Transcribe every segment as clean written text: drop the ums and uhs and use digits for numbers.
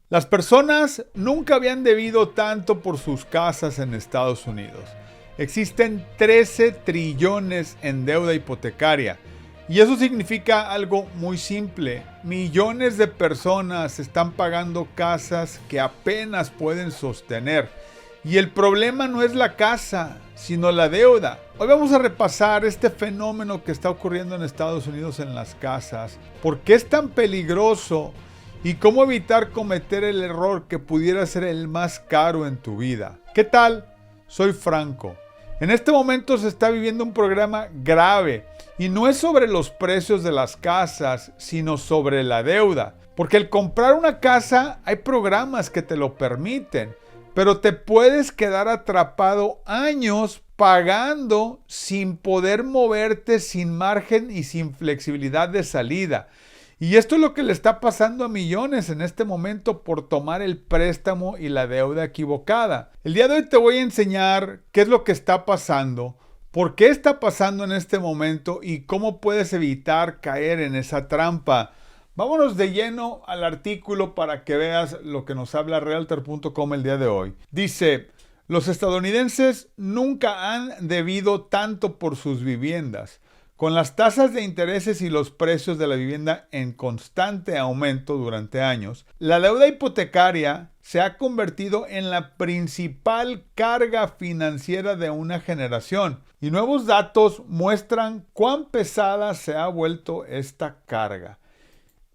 Las personas nunca habían debido tanto por sus casas en Estados Unidos. Existen 13 trillones en deuda hipotecaria. Y eso significa algo muy simple. Millones de personas están pagando casas que apenas pueden sostener. Y el problema no es la casa, sino la deuda. Hoy vamos a repasar este fenómeno que está ocurriendo en Estados Unidos en las casas. ¿Por qué es tan peligroso? Y cómo evitar cometer el error que pudiera ser el más caro en tu vida. ¿Qué tal? Soy Franco. En este momento se está viviendo un problema grave y no es sobre los precios de las casas, sino sobre la deuda. Porque al comprar una casa hay programas que te lo permiten, pero te puedes quedar atrapado años pagando sin poder moverte, sin margen y sin flexibilidad de salida. Y esto es lo que le está pasando a millones en este momento por tomar el préstamo y la deuda equivocada. El día de hoy te voy a enseñar qué es lo que está pasando, por qué está pasando en este momento y cómo puedes evitar caer en esa trampa. Vámonos de lleno al artículo para que veas lo que nos habla Realtor.com el día de hoy. Dice, los estadounidenses nunca han debido tanto por sus viviendas. Con las tasas de intereses y los precios de la vivienda en constante aumento durante años, la deuda hipotecaria se ha convertido en la principal carga financiera de una generación. Y nuevos datos muestran cuán pesada se ha vuelto esta carga.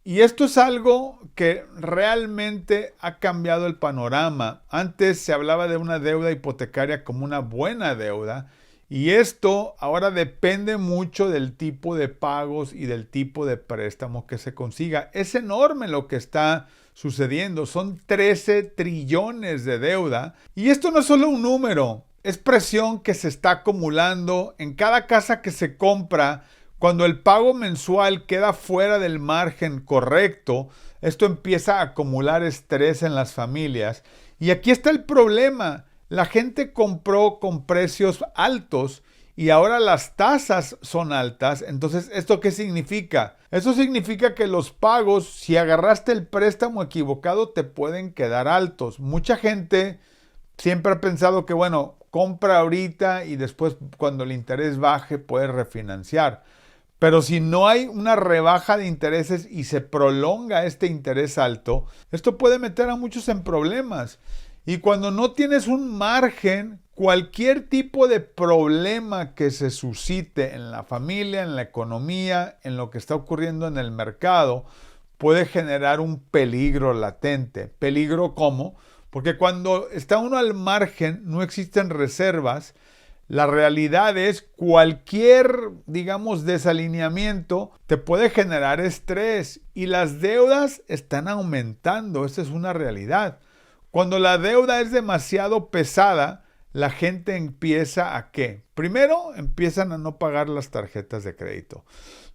Y esto es algo que realmente ha cambiado el panorama. Antes se hablaba de una deuda hipotecaria como una buena deuda. Y esto ahora depende mucho del tipo de pagos y del tipo de préstamo que se consiga. Es enorme lo que está sucediendo. Son 13 trillones de deuda. Y esto no es solo un número. Es presión que se está acumulando en cada casa que se compra. Cuando el pago mensual queda fuera del margen correcto, esto empieza a acumular estrés en las familias. Y aquí está el problema. La gente compró con precios altos y ahora las tasas son altas. Entonces, ¿esto qué significa? Eso significa que los pagos, si agarraste el préstamo equivocado, te pueden quedar altos. Mucha gente siempre ha pensado que, bueno, compra ahorita y después cuando el interés baje puedes refinanciar. Pero si no hay una rebaja de intereses y se prolonga este interés alto, esto puede meter a muchos en problemas. Y cuando no tienes un margen, cualquier tipo de problema que se suscite en la familia, en la economía, en lo que está ocurriendo en el mercado, puede generar un peligro latente. ¿Peligro cómo? Porque cuando está uno al margen, no existen reservas. La realidad es cualquier, digamos, desalineamiento te puede generar estrés y las deudas están aumentando. Esa es una realidad. Cuando la deuda es demasiado pesada, la gente empieza a ¿qué? Primero, empiezan a no pagar las tarjetas de crédito.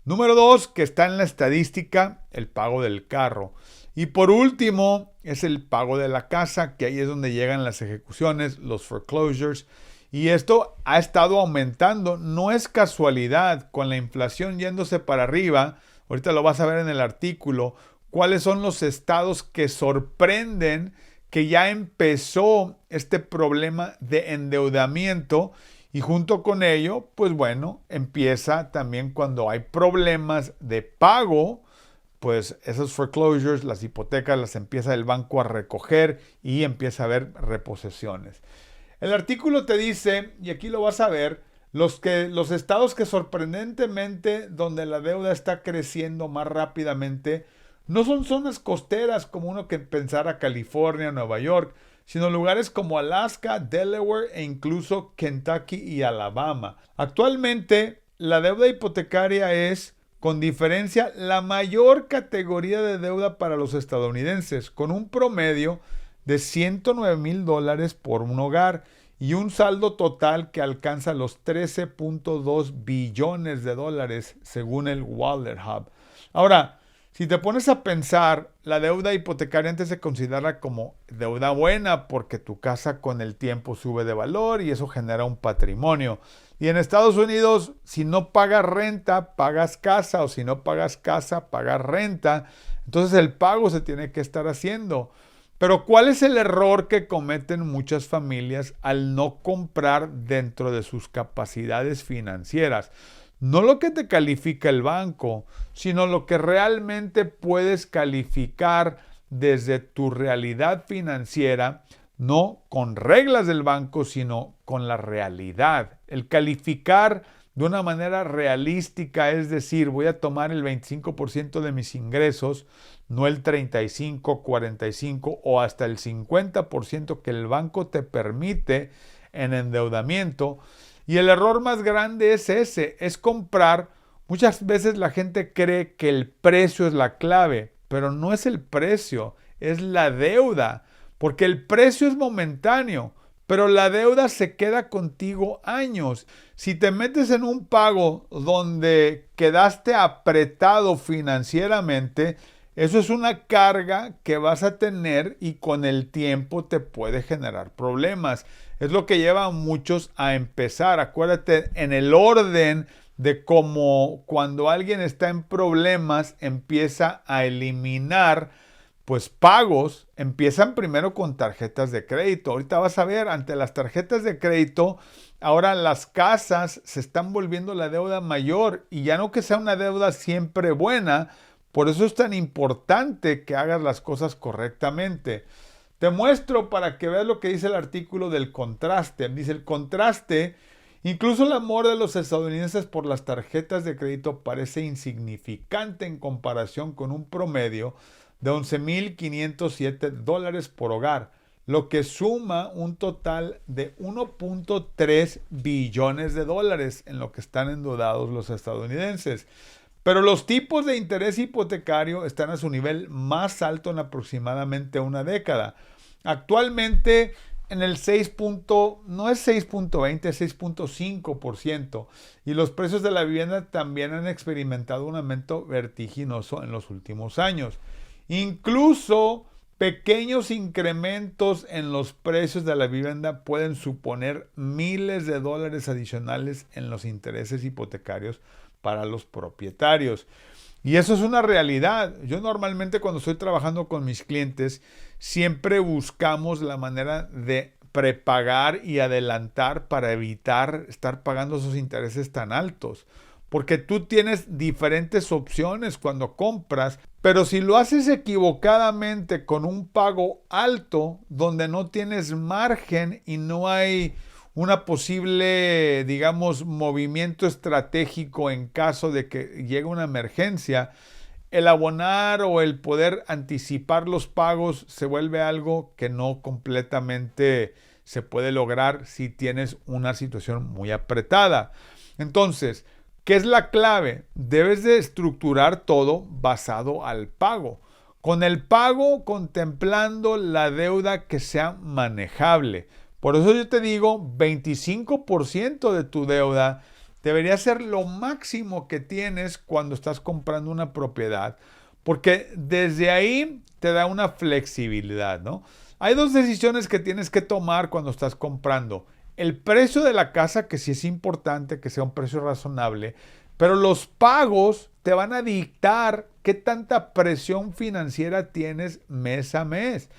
Número 2, que está en la estadística, el pago del carro. Y por último, es el pago de la casa, que ahí es donde llegan las ejecuciones, los foreclosures. Y esto ha estado aumentando. No es casualidad, con la inflación yéndose para arriba. Ahorita lo vas a ver en el artículo. ¿Cuáles son los estados que sorprenden que ya empezó este problema de endeudamiento? Y junto con ello, pues bueno, empieza también cuando hay problemas de pago, pues esos foreclosures, las hipotecas las empieza el banco a recoger y empieza a haber reposesiones. El artículo te dice, y aquí lo vas a ver, los estados que sorprendentemente donde la deuda está creciendo más rápidamente no son zonas costeras como uno que pensara California, Nueva York, sino lugares como Alaska, Delaware e incluso Kentucky y Alabama. Actualmente, la deuda hipotecaria es, con diferencia, la mayor categoría de deuda para los estadounidenses, con un promedio de $109,000 por un hogar y un saldo total que alcanza los 13.2 billones de dólares según el Wallet Hub. Ahora, si te pones a pensar, la deuda hipotecaria antes se considera como deuda buena porque tu casa con el tiempo sube de valor y eso genera un patrimonio. Y en Estados Unidos, si no pagas renta, pagas casa, o si no pagas casa, pagas renta. Entonces el pago se tiene que estar haciendo. Pero ¿cuál es el error que cometen muchas familias al no comprar dentro de sus capacidades financieras? No lo que te califica el banco, sino lo que realmente puedes calificar desde tu realidad financiera, no con reglas del banco, sino con la realidad. El calificar de una manera realística, es decir, voy a tomar el 25% de mis ingresos, no el 35, 45 o hasta el 50% que el banco te permite en endeudamiento. Y el error más grande es ese, es comprar. Muchas veces la gente cree que el precio es la clave, pero no es el precio, es la deuda, porque el precio es momentáneo, pero la deuda se queda contigo años. Si te metes en un pago donde quedaste apretado financieramente, eso es una carga que vas a tener y con el tiempo te puede generar problemas. Es lo que lleva a muchos a empezar. Acuérdate, en el orden de cómo cuando alguien está en problemas empieza a eliminar pues pagos, empiezan primero con tarjetas de crédito. Ahorita vas a ver, ante las tarjetas de crédito, ahora las casas se están volviendo la deuda mayor y ya no que sea una deuda siempre buena. Por eso es tan importante que hagas las cosas correctamente. Te muestro para que veas lo que dice el artículo del contraste. Dice el contraste, incluso el amor de los estadounidenses por las tarjetas de crédito parece insignificante en comparación con un promedio de $11,507 por hogar, lo que suma un total de 1.3 billones de dólares en lo que están endeudados los estadounidenses. Pero los tipos de interés hipotecario están a su nivel más alto en aproximadamente una década. Actualmente en el 6. No es 6.20, es 6.5%. Y los precios de la vivienda también han experimentado un aumento vertiginoso en los últimos años. Incluso pequeños incrementos en los precios de la vivienda pueden suponer miles de dólares adicionales en los intereses hipotecarios para los propietarios. Y eso es una realidad. Yo normalmente cuando estoy trabajando con mis clientes, siempre buscamos la manera de prepagar y adelantar para evitar estar pagando esos intereses tan altos. Porque tú tienes diferentes opciones cuando compras, pero si lo haces equivocadamente con un pago alto, donde no tienes margen y no hay una posible, digamos, movimiento estratégico en caso de que llegue una emergencia, el abonar o el poder anticipar los pagos se vuelve algo que no completamente se puede lograr si tienes una situación muy apretada. Entonces, ¿qué es la clave? Debes de estructurar todo basado al pago. Con el pago contemplando la deuda que sea manejable. Por eso yo te digo, 25% de tu deuda debería ser lo máximo que tienes cuando estás comprando una propiedad, porque desde ahí te da una flexibilidad, ¿no? Hay dos decisiones que tienes que tomar cuando estás comprando. El precio de la casa, que sí es importante que sea un precio razonable, pero los pagos te van a dictar qué tanta presión financiera tienes mes a mes.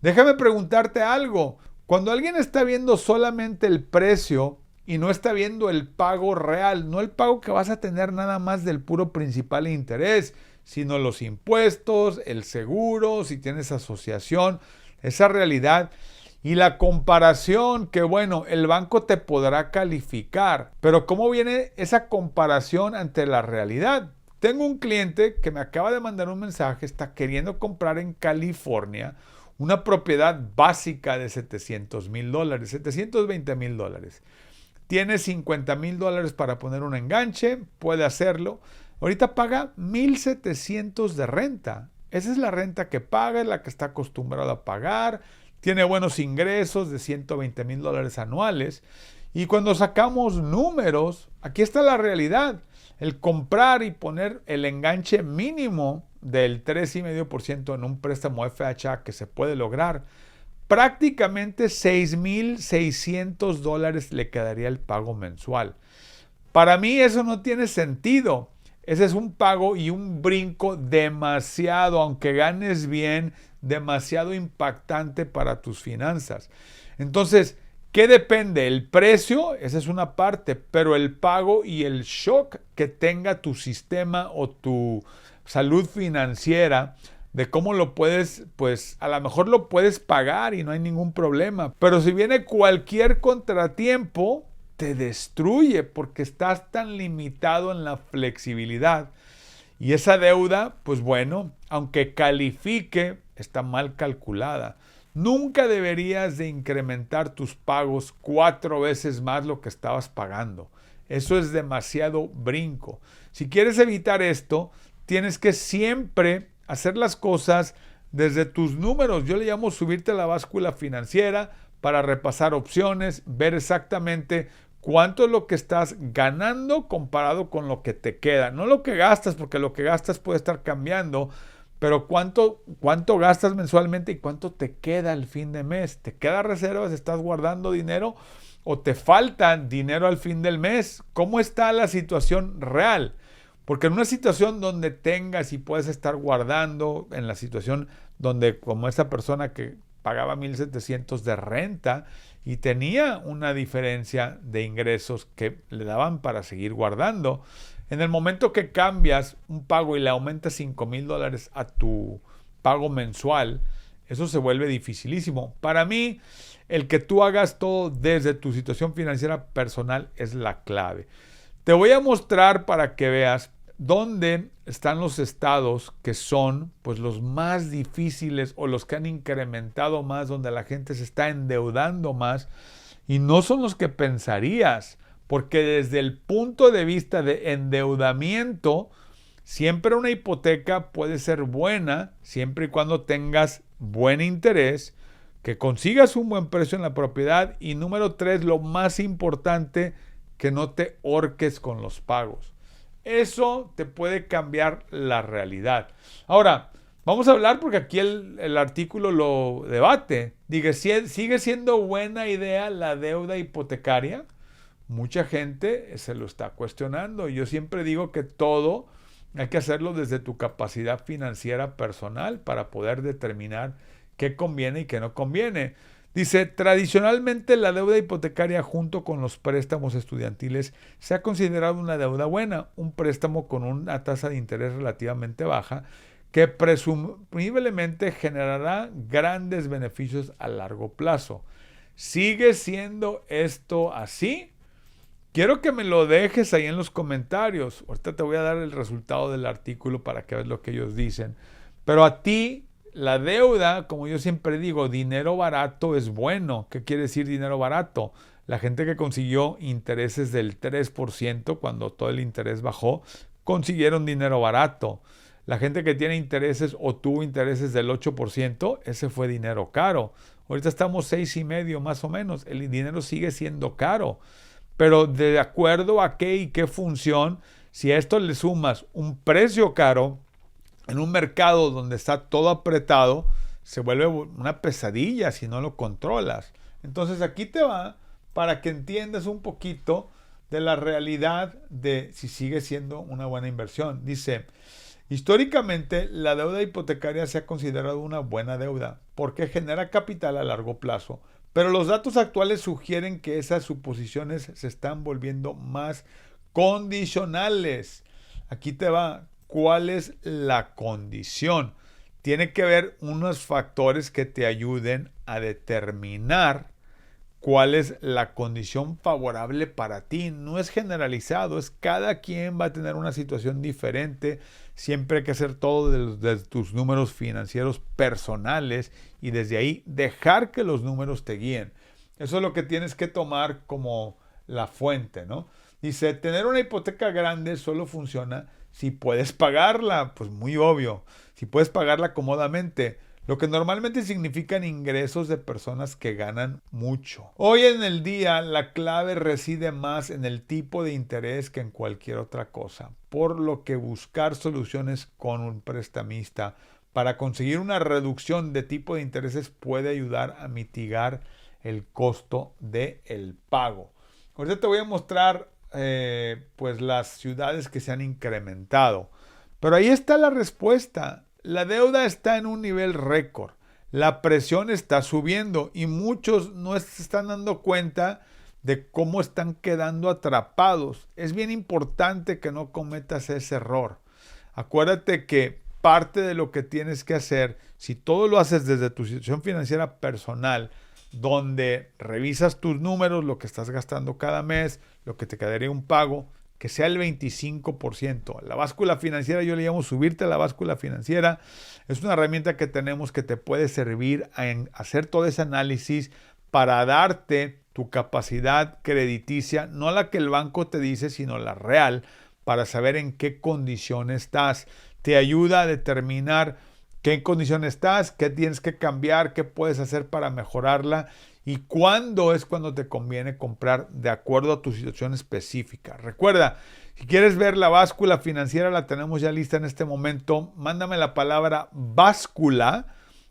Déjame preguntarte algo. Cuando alguien está viendo solamente el precio y no está viendo el pago real, no el pago que vas a tener nada más del puro principal e interés, sino los impuestos, el seguro, si tienes asociación, esa realidad y la comparación que, bueno, el banco te podrá calificar, pero ¿cómo viene esa comparación ante la realidad? Tengo un cliente que me acaba de mandar un mensaje, está queriendo comprar en California una propiedad básica de $700,000, $720,000. Tiene $50,000 para poner un enganche, puede hacerlo. Ahorita paga $1,700 de renta. Esa es la renta que paga, es la que está acostumbrado a pagar. Tiene buenos ingresos de $120,000 anuales. Y cuando sacamos números, aquí está la realidad. El comprar y poner el enganche mínimo del 3,5% en un préstamo FHA que se puede lograr, prácticamente $6,600 le quedaría el pago mensual. Para mí eso no tiene sentido. ese es un pago y un brinco demasiado, aunque ganes bien, demasiado impactante para tus finanzas. Entonces, ¿qué depende? El precio, esa es una parte, pero el pago y el shock que tenga tu sistema o tu salud financiera, de cómo lo puedes, pues a lo mejor lo puedes pagar y no hay ningún problema. Pero si viene cualquier contratiempo, te destruye porque estás tan limitado en la flexibilidad. Y esa deuda, pues bueno, aunque califique, está mal calculada. Nunca deberías de incrementar tus pagos 4 veces más lo que estabas pagando. Eso es demasiado brinco. Si quieres evitar esto, tienes que siempre hacer las cosas desde tus números. Yo le llamo subirte a la báscula financiera para repasar opciones, ver exactamente cuánto es lo que estás ganando comparado con lo que te queda. No lo que gastas, porque lo que gastas puede estar cambiando, pero cuánto gastas mensualmente y cuánto te queda al fin de mes. ¿Te queda reservas? ¿Estás guardando dinero? ¿O te falta dinero al fin del mes? ¿Cómo está la situación real? Porque en una situación donde tengas y puedes estar guardando, en la situación donde como esa persona que pagaba 1,700 de renta y tenía una diferencia de ingresos que le daban para seguir guardando, en el momento que cambias un pago y le aumentas $5,000 a tu pago mensual, eso se vuelve dificilísimo. Para mí, el que tú hagas todo desde tu situación financiera personal es la clave. Te voy a mostrar para que veas dónde están los estados que son pues los más difíciles o los que han incrementado más, donde la gente se está endeudando más y no son los que pensarías, porque desde el punto de vista de endeudamiento, siempre una hipoteca puede ser buena siempre y cuando tengas buen interés, que consigas un buen precio en la propiedad y número 3, lo más importante, que no te horques con los pagos. Eso te puede cambiar la realidad. Ahora, vamos a hablar porque aquí el artículo lo debate. Dice, ¿sigue siendo buena idea la deuda hipotecaria? Mucha gente se lo está cuestionando. Yo siempre digo que todo hay que hacerlo desde tu capacidad financiera personal para poder determinar qué conviene y qué no conviene. Dice, tradicionalmente la deuda hipotecaria junto con los préstamos estudiantiles se ha considerado una deuda buena, un préstamo con una tasa de interés relativamente baja que presumiblemente generará grandes beneficios a largo plazo. ¿Sigue siendo esto así? Quiero que me lo dejes ahí en los comentarios. Ahorita te voy a dar el resultado del artículo para que veas lo que ellos dicen. Pero a ti, la deuda, como yo siempre digo, dinero barato es bueno. ¿Qué quiere decir dinero barato? La gente que consiguió intereses del 3% cuando todo el interés bajó, consiguieron dinero barato. La gente que tiene intereses o tuvo intereses del 8%, ese fue dinero caro. Ahorita estamos 6,5 más o menos. El dinero sigue siendo caro. Pero de acuerdo a qué y qué función, si a esto le sumas un precio caro, en un mercado donde está todo apretado, se vuelve una pesadilla si no lo controlas. Entonces aquí te va para que entiendas un poquito de la realidad de si sigue siendo una buena inversión. Dice, históricamente la deuda hipotecaria se ha considerado una buena deuda porque genera capital a largo plazo, pero los datos actuales sugieren que esas suposiciones se están volviendo más condicionales. Aquí te va. ¿Cuál es la condición? Tiene que haber unos factores que te ayuden a determinar cuál es la condición favorable para ti. No es generalizado, es cada quien va a tener una situación diferente. Siempre hay que hacer todo desde tus números financieros personales y desde ahí dejar que los números te guíen. Eso es lo que tienes que tomar como la fuente, ¿no? Dice, tener una hipoteca grande solo funciona si puedes pagarla, pues muy obvio, si puedes pagarla cómodamente, lo que normalmente significan ingresos de personas que ganan mucho. Hoy en el día la clave reside más en el tipo de interés que en cualquier otra cosa, por lo que buscar soluciones con un prestamista para conseguir una reducción de tipo de intereses puede ayudar a mitigar el costo del pago. Ahorita te voy a mostrar pues las ciudades que se han incrementado. Pero ahí está la respuesta. La deuda está en un nivel récord. La presión está subiendo y muchos no se están dando cuenta de cómo están quedando atrapados. Es bien importante que no cometas ese error. Acuérdate que parte de lo que tienes que hacer, si todo lo haces desde tu situación financiera personal, donde revisas tus números, lo que estás gastando cada mes, lo que te quedaría un pago, que sea el 25%. La báscula financiera, yo le llamo subirte a la báscula financiera. Es una herramienta que tenemos que te puede servir en hacer todo ese análisis para darte tu capacidad crediticia, no la que el banco te dice, sino la real, para saber en qué condición estás. Te ayuda a determinar qué condición estás, qué tienes que cambiar, qué puedes hacer para mejorarla y cuándo es cuando te conviene comprar de acuerdo a tu situación específica. Recuerda, si quieres ver la báscula financiera, la tenemos ya lista en este momento. Mándame la palabra báscula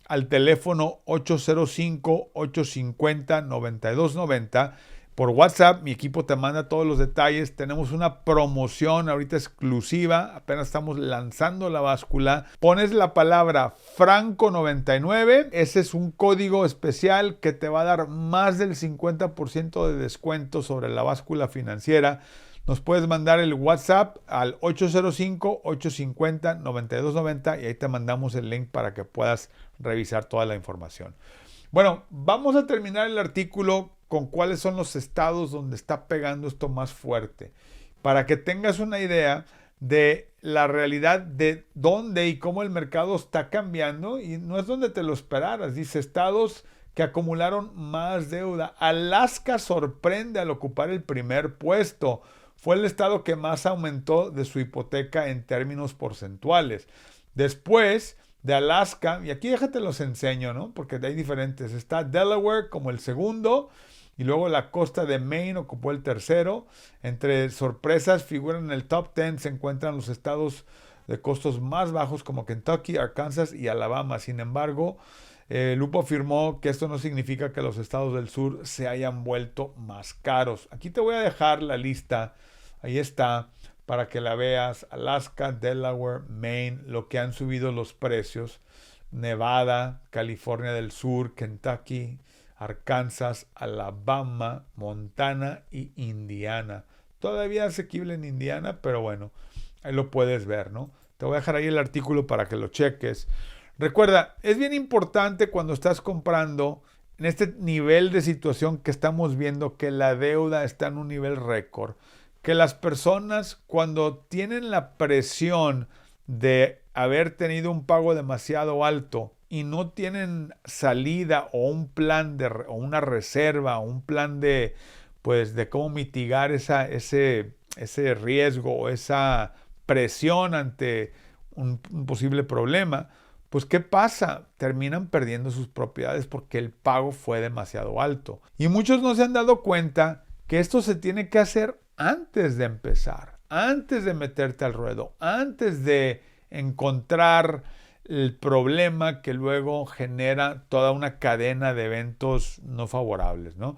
al teléfono 805-850-9290. Por WhatsApp, mi equipo te manda todos los detalles. Tenemos una promoción ahorita exclusiva. Apenas estamos lanzando la báscula. Pones la palabra Franco99. Ese es un código especial que te va a dar más del 50% de descuento sobre la báscula financiera. Nos puedes mandar el WhatsApp al 805-850-9290 y ahí te mandamos el link para que puedas revisar toda la información. Bueno, vamos a terminar el artículo con cuáles son los estados donde está pegando esto más fuerte, para que tengas una idea de la realidad de dónde y cómo el mercado está cambiando, y no es donde te lo esperaras. Dice estados que acumularon más deuda. Alaska sorprende al ocupar el primer puesto. Fue el estado que más aumentó de su hipoteca en términos porcentuales. Después de Alaska, y aquí déjate los enseño, ¿no? Porque hay diferentes. Está Delaware como el segundo, y luego la costa de Maine ocupó el tercero. Entre sorpresas figuran en el top 10, se encuentran los estados de costos más bajos como Kentucky, Arkansas y Alabama. Sin embargo, Lupo afirmó que esto no significa que los estados del sur se hayan vuelto más caros. Aquí te voy a dejar la lista, ahí está, para que la veas. Alaska, Delaware, Maine, lo que han subido los precios. Nevada, California del Sur, Kentucky, Arkansas, Alabama, Montana y Indiana. Todavía asequible en Indiana, pero bueno, ahí lo puedes ver, ¿no? Te voy a dejar ahí el artículo para que lo cheques. Recuerda, es bien importante cuando estás comprando en este nivel de situación que estamos viendo, que la deuda está en un nivel récord, que las personas cuando tienen la presión de haber tenido un pago demasiado alto y no tienen salida o un plan o una reserva o un plan de cómo mitigar ese riesgo o esa presión ante un posible problema, pues ¿qué pasa? Terminan perdiendo sus propiedades porque el pago fue demasiado alto. Y muchos no se han dado cuenta que esto se tiene que hacer antes de empezar, antes de meterte al ruedo, antes de encontrar el problema que luego genera toda una cadena de eventos no favorables, ¿no?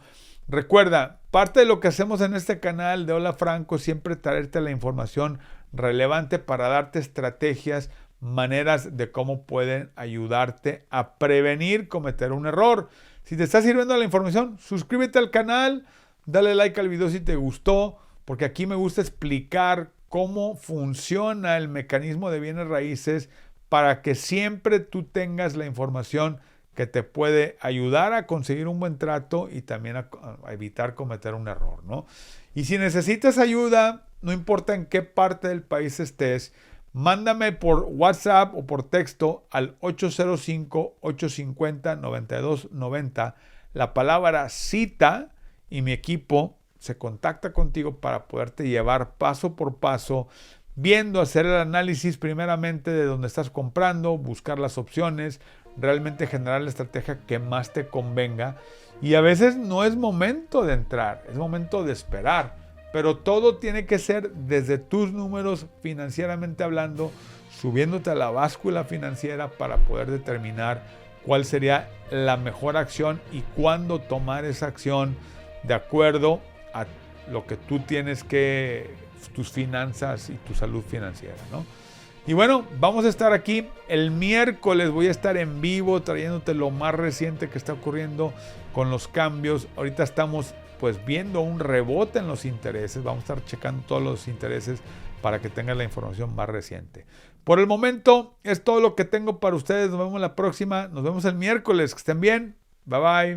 Recuerda, parte de lo que hacemos en este canal de Hola Franco es siempre traerte la información relevante para darte estrategias, maneras de cómo pueden ayudarte a prevenir cometer un error. Si te está sirviendo la información, suscríbete al canal, dale like al video si te gustó, porque aquí me gusta explicar cómo funciona el mecanismo de bienes raíces para que siempre tú tengas la información que te puede ayudar a conseguir un buen trato y también a evitar cometer un error, ¿no? Y si necesitas ayuda, no importa en qué parte del país estés, mándame por WhatsApp o por texto al 805-850-9290 la palabra cita y mi equipo se contacta contigo para poderte llevar paso por paso, viendo, hacer el análisis primeramente de dónde estás comprando, buscar las opciones, realmente generar la estrategia que más te convenga. Y a veces no es momento de entrar, es momento de esperar. Pero todo tiene que ser desde tus números financieramente hablando, subiéndote a la báscula financiera para poder determinar cuál sería la mejor acción y cuándo tomar esa acción de acuerdo a lo que tú tienes que, tus finanzas y tu salud financiera, ¿no? Y bueno, vamos a estar aquí el miércoles, voy a estar en vivo trayéndote lo más reciente que está ocurriendo con los cambios. Ahorita estamos pues viendo un rebote en los intereses, vamos a estar checando todos los intereses para que tengas la información más reciente. Por el momento es todo lo que tengo para ustedes, nos vemos la próxima, nos vemos el miércoles, que estén bien, bye bye.